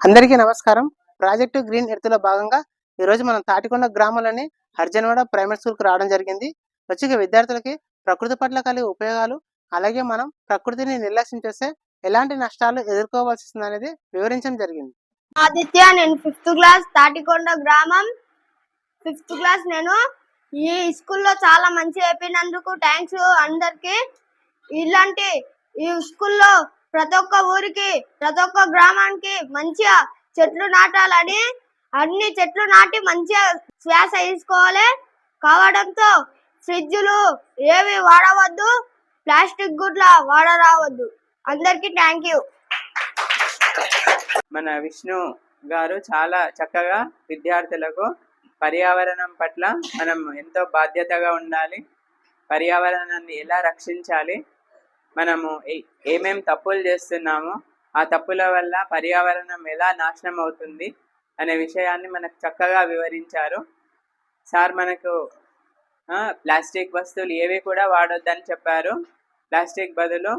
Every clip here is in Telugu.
అందరికీ నమస్కారం. ప్రాజెక్టు గ్రీన్ ఎర్త్లో భాగంగా ఈరోజు మనం తాటికొండ గ్రామంలోని హర్జన్వాడ ప్రైమరీ స్కూల్కి రావడం జరిగింది. వచ్చే విద్యార్థులకి ప్రకృతి పట్ల కలిగే ఉపయోగాలు, అలాగే మనం ప్రకృతిని నిర్లక్ష్యం చేస్తే ఎలాంటి నష్టాలు ఎదుర్కోవాల్సి వస్తుంది అనేది వివరించడం జరిగింది. ఆదిత్య, నేను 5th క్లాస్, తాటికొండ గ్రామం 5th క్లాస్. నేను ఈ స్కూల్లో చాలా మంచి చెప్పినందుకు థ్యాంక్స్ అందరికి. ఇలాంటి ఈ స్కూల్లో ప్రతి ఒక్క ఊరికి, ప్రతి ఒక్క గ్రామానికి మంచిగా చెట్లు నాటాలని, అన్ని చెట్లు నాటి మంచిగా శ్వాస తీసుకోవాలి. కావడంతో ఫ్రిడ్జ్లు ఏవి వాడవద్దు, ప్లాస్టిక్ గుడ్ల వాడరావద్దు. అందరికి థ్యాంక్ యూ. మన విష్ణు గారు చాలా చక్కగా విద్యార్థులకు పర్యావరణం పట్ల మనం ఎంతో బాధ్యతగా ఉండాలి, పర్యావరణాన్ని ఎలా రక్షించాలి, మనము ఏమేం తప్పులు చేస్తున్నామో ఆ తప్పుల వల్ల పర్యావరణం ఎలా నాశనం అవుతుంది అనే విషయాన్ని మనకు చక్కగా వివరించారు. సార్ మనకు ప్లాస్టిక్ వస్తువులు ఏవి కూడా వాడొద్దని చెప్పారు. ప్లాస్టిక్ బదులు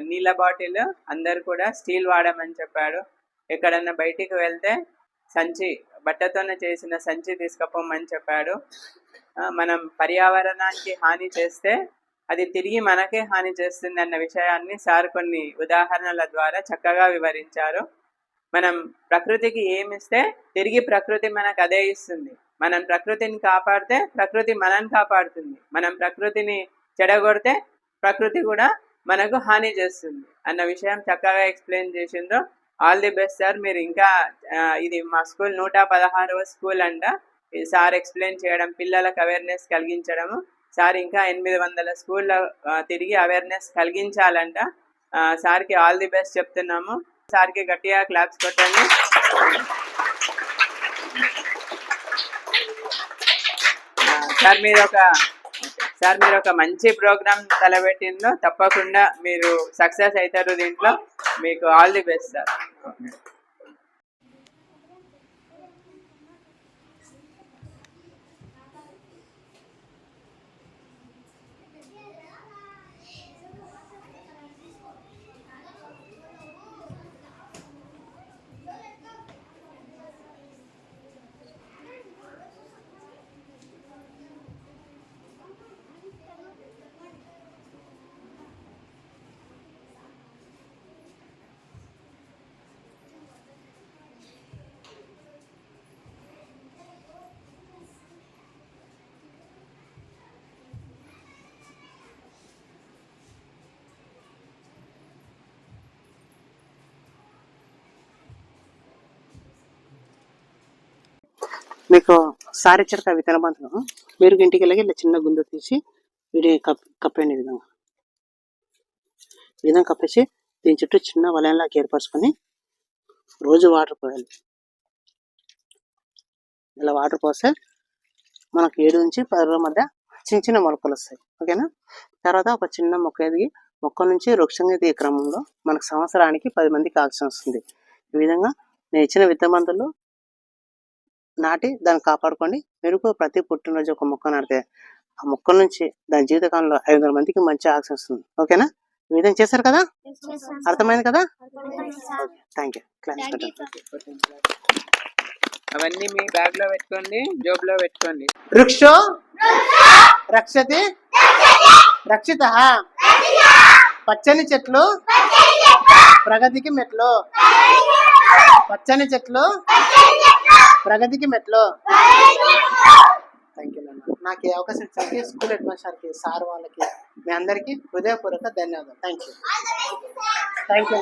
నీళ్ళ బాటిల్ అందరు కూడా స్టీల్ వాడమని చెప్పాడు. ఎక్కడన్నా బయటికి వెళ్తే సంచి, బట్టతోనే చేసిన సంచి తీసుకుపోమని చెప్పాడు. మనం పర్యావరణానికి హాని చేస్తే అది తిరిగి మనకే హాని చేస్తుంది అన్న విషయాన్ని సార్ కొన్ని ఉదాహరణల ద్వారా చక్కగా వివరించారు. మనం ప్రకృతికి ఏమిస్తే తిరిగి ప్రకృతి మనకు అదే ఇస్తుంది. మనం ప్రకృతిని కాపాడితే ప్రకృతి మనల్ని కాపాడుతుంది. మనం ప్రకృతిని చెడగొడితే ప్రకృతి కూడా మనకు హాని చేస్తుంది అన్న విషయం చక్కగా ఎక్స్ప్లెయిన్ చేసిండ్రు. All the best sir. మీరు ఇంకా ఇది మా స్కూల్ 116వ స్కూల్ అంట. ఇది సార్ ఎక్స్ప్లెయిన్ చేయడం, పిల్లలకు అవేర్నెస్ కలిగించడము. సార్ ఇంకా 800 స్కూల్లో తిరిగి అవేర్నెస్ కలిగించాలంట. సార్కి ఆల్ ది బెస్ట్ చెప్తున్నాము. సార్కి గట్టిగా క్లాప్స్ కొట్టండి. సార్ మీరు ఒక మంచి ప్రోగ్రామ్ తలపెట్టిందో తప్పకుండా మీరు సక్సెస్ అవుతారు దీంట్లో. మీకు ఆల్ ది బెస్ట్ సార్. మీకు సార్ ఇచ్చారు కదా విత్తనబంతులు, మీరు ఇంటికి వెళ్ళి ఇలా చిన్న గుండు తీసి వీడి కప్పేయండి. ఈ విధంగా కప్పేసి దీని చుట్టూ చిన్న వలయంలాగా ఏర్పరచుకొని రోజు వాటర్ పోయాలి. ఇలా వాటర్ పోస్తే మనకు 7 నుంచి 10 రోజుల మధ్య చిన్న చిన్న మొలకలు వస్తాయి. ఓకేనా? తర్వాత ఒక చిన్న మొక్క ఎదిగి మొక్క నుంచి వృక్షంగా ఎదిగే క్రమంలో మనకు సంవత్సరానికి 10 మందికి ఆక్సిజన్ వస్తుంది. ఈ విధంగా నేను ఇచ్చిన విత్తనబంతులు నాటి దాన్ని కాపాడుకోండి. మీరు ప్రతి పుట్టినరోజు ఒక మొక్క నాటితే ఆ మొక్క నుంచి దాని జీవితకాలంలో 500 మందికి మంచి ఆక్సిజన్ వస్తుంది. ఓకేనా? ఈ విధంగా చేశారు కదా? అర్థమైంది కదా? Thank you. అవన్నీ మీ బ్యాగ్ లో పెట్టుకోండి, జోబ్ లో పెట్టుకోండి. వృక్షో రక్షతి రక్షిత. పచ్చని చెట్లు ప్రగతికి మెట్లు. పచ్చని చెట్లు ప్రగతికి మెట్లు. Thank you. నాకు ఈ అవకాశం ఇచ్చి స్కూల్ హెడ్ మాస్టర్కి, సార్ వాళ్ళకి, మీ అందరికీ హృదయపూర్వక ధన్యవాదాలు. Thank you.